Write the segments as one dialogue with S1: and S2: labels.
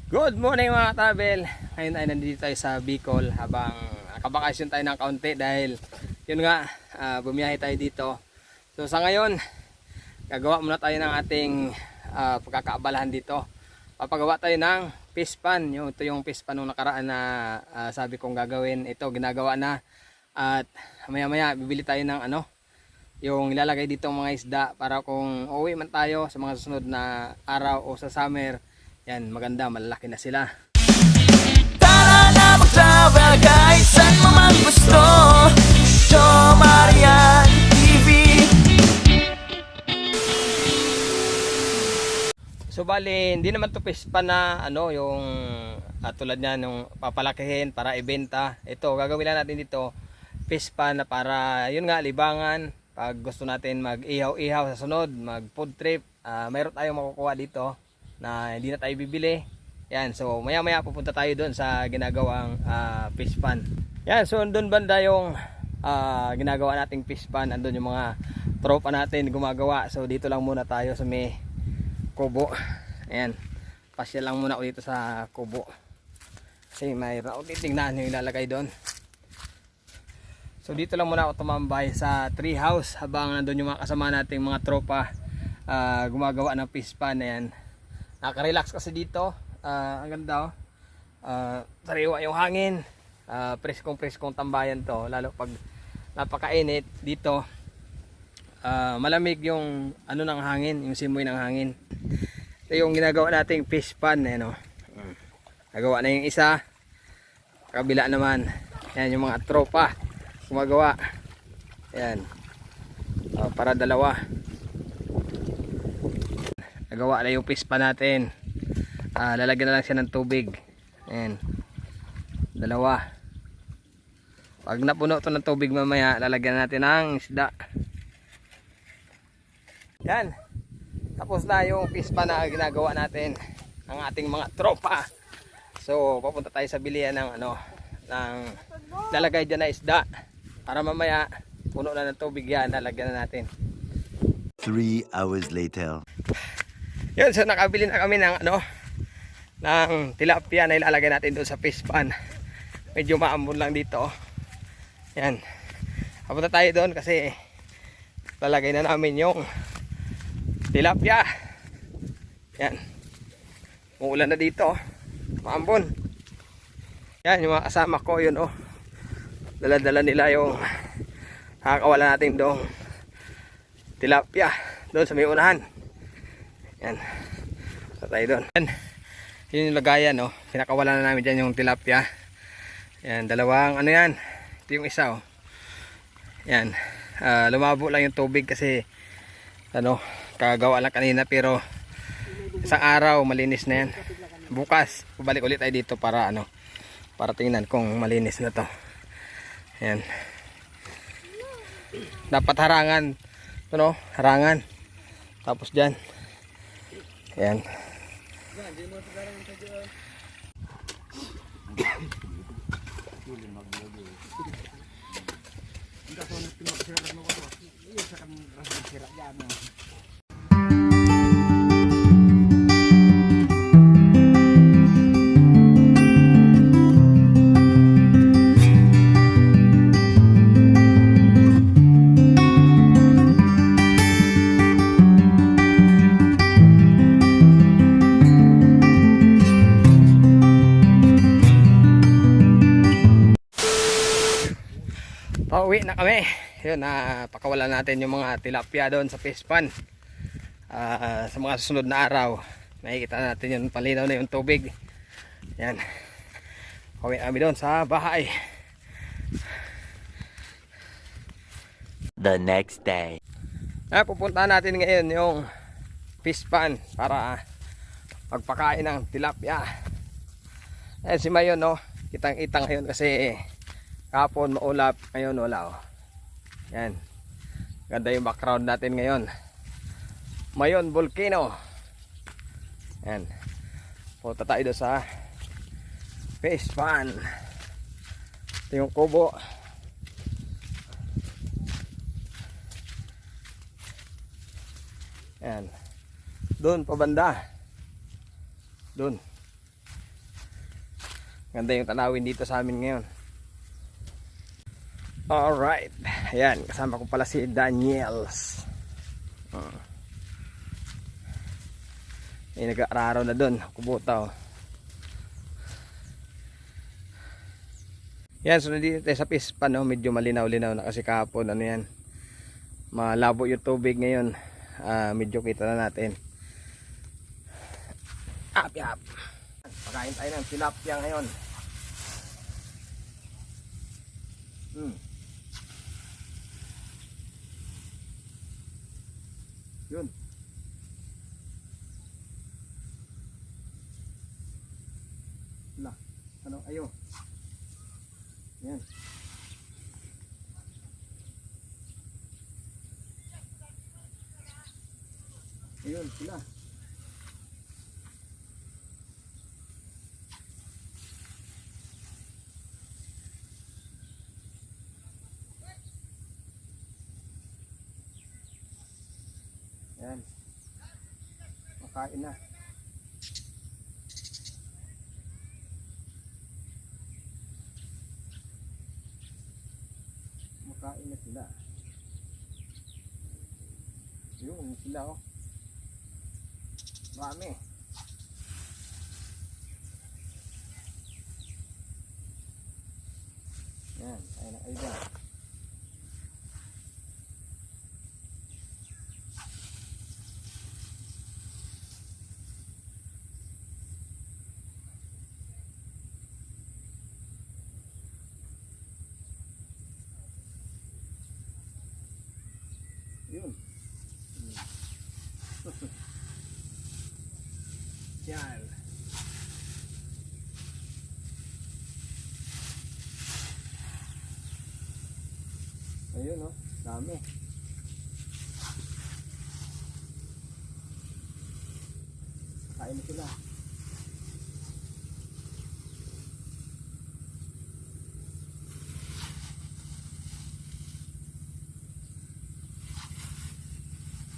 S1: Good morning mga travel. Ngayon ay nandito tayo sa Bicol habang nakabakasyon tayo ng kaunti dahil yun nga, bumiyahe tayo dito. So sa ngayon, gagawa muna tayo ng ating pagkakaabalahan dito. Papagawa tayo ng fish pan. Ito yung fish pan nung nakaraan na sabi kong gagawin. Ito ginagawa na. At maya maya bibili tayo ng yung ilalagay dito mga isda para kung uuwi man tayo sa mga susunod na araw o sa summer, yan, maganda, malalaki na sila.
S2: Tara na mag-travel guys, saan mo man gusto. Joe Marian TV.
S1: So bali, hindi naman to fish pan na yung tulad niya nung papalakihin para ibenta. Ito, gagawin lang natin dito fish pan na para yun nga, libangan. Pag gusto natin mag-ihaw-ihaw sa sunod, mag food trip, mayroon tayong makukuha dito na hindi na tayo bibili. Yan, so maya maya pupunta tayo doon sa ginagawang fish pan. Yan, so doon banda yung ginagawa nating fish pan. Andun yung mga tropa natin gumagawa. So dito lang muna tayo sa may kubo. Ayan, pasyal lang muna ako dito sa kubo kasi mayroon ako titignan yung ilalagay doon. So dito lang muna ako tumambay sa tree house habang nandun yung mga kasama nating mga tropa gumagawa ng fish pan. Ayan, nakaka-relax kasi dito. Ang ganda, sariwa yung hangin, preskong tambayan to, lalo pag napakainit dito. Malamig yung ng hangin, yung simoy ng hangin. Ito yung ginagawa nating fish pan. Nagawa na yung isa, kabila naman. Yan yung mga tropa gumagawa. Yan, para dalawa. Nagawa na yung fish pan natin. Lalagyan na lang siya ng tubig. Ayan, dalawa. Pag napuno ito ng tubig mamaya, lalagyan natin ng isda. Yan, tapos na yung fish pan na ginagawa natin ang ating mga tropa. So papunta tayo sa bilihan ng ng lalagay dyan na isda para mamaya puno na ng tubig yan, lalagyan na natin.
S3: 3 hours later.
S1: Yun, so nakabili na kami ng ng tilapia na ilalagay natin doon sa fish pan. Medyo maambon lang dito. Yan, papunta tayo doon kasi lalagay na namin yung tilapia. Yan, umuulan na dito, maambon. Yan yung mga kasama ko, yun dala-dala nila yung nakakawala natin doong tilapia doon sa may unahan. Yan, tayo doon. Yan, yun yung lagayan, pinakawala na namin dyan yung tilapia. Yan, dalawang yan, ito yung isa. Yan, lumabo lang yung tubig kasi kagawa lang kanina, pero isang araw malinis na yan. Bukas balik ulit tayo dito para para tingnan kung malinis na to. Yan, dapat harangan harangan, tapos dyan. Yan, pauwi na kami. Yun, pakawalan natin yung mga tilapia doon sa fish pan. Sa mga susunod na araw makikita natin yung palinaw na yung tubig. Yan, pauwi kami doon sa bahay.
S3: The next day.
S1: Pupuntahan natin ngayon yung fish pan para magpakain ng tilapia. Si Mayon, kitang-kitang ngayon kasi kahapon maulap, ngayon wala. Yan, ganda yung background natin ngayon. Mayon volcano. Yan, punta tayo doon sa fish pan. Ito yung kubo. Yan, doon pa banda, doon Ganda yung tanawin dito sa amin ngayon. Alright. Ayan, kasama ko pala si Daniels. May nag-aararo na doon, kubutaw. Yan, so nandito tayo sa Pispan, no? Medyo malinaw-linaw na kasi kahapon, ano yan, malabo yung tubig ngayon. Medyo kita na natin. Yap. Pakain tayo ng tilapia ngayon. Yun. Wala. Ano? Ayo. Yan. Ayun sila. Yan. Makain na. Makain na sila. Yun sila oh. Marami. Yan, ayun na kayo dyan. Yun. Yan. Ayun oh, dami. Kain sila.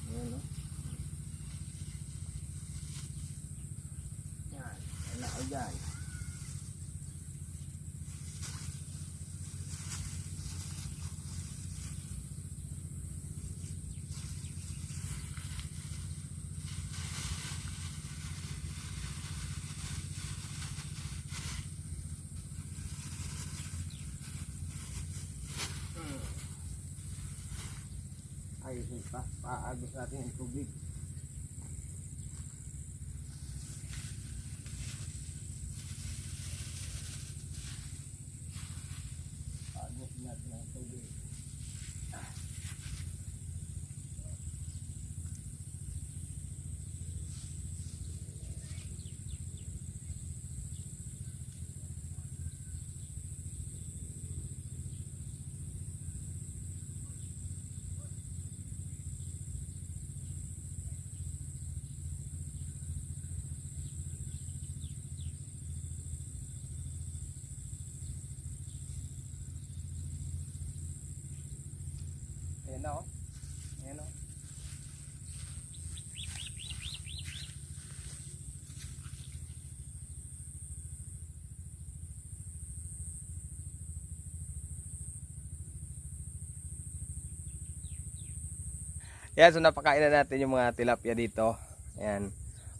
S1: Ayun oh. Yan, wala ko dyan. Ayusin pa, paagos natin yung tubig. Paagos natin yung tubig. Ayan na oh. Ayan oh. Yan, so napakain na natin yung mga tilapia dito. Ayan.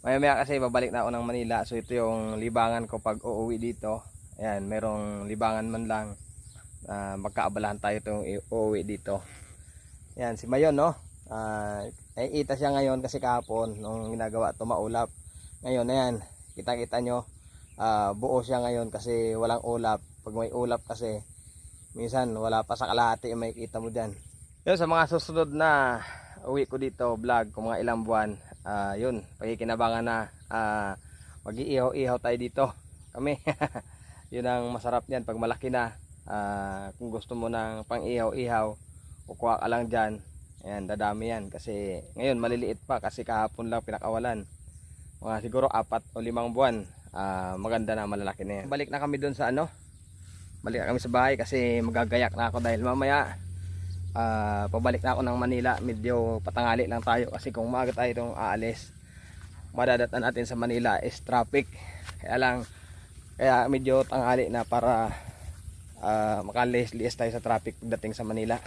S1: Maya-maya kasi babalik na ako ng Manila. So ito yung libangan ko pag uuwi dito. Ayan, merong libangan man lang. Magkaabalahan tayo itong uuwi dito. Yan, si Mayon, no? Ita siya ngayon kasi kahapon nung ginagawa ito maulap. Ngayon, ayan, kita-kita nyo, buo siya ngayon kasi walang ulap. Pag may ulap kasi, minsan wala pa sa kalahati yung makikita mo dyan. Yun, sa mga susunod na uwi ko dito, vlog, kung mga ilang buwan, yun, pagkikinabangan na, mag-iihaw-ihaw tayo dito. Kami, yun ang masarap niyan pag malaki na. Kung gusto mo ng pang-ihaw-ihaw, kukuha ka lang dyan. Ayan, dadami yan. Kasi ngayon maliliit pa kasi kahapon lang pinakawalan. Mga siguro 4 o 5 buwan. Maganda na, malalaki na yan. Balik na kami dun sa ano. Balik na kami sa bahay kasi magagayak na ako dahil mamaya pabalik na ako ng Manila. Medyo patangali lang tayo kasi kung maaga tayo itong aalis, madadatan natin sa Manila is traffic. Kaya lang Kaya medyo tanghali na para makalis-liis tayo sa traffic pagdating sa Manila.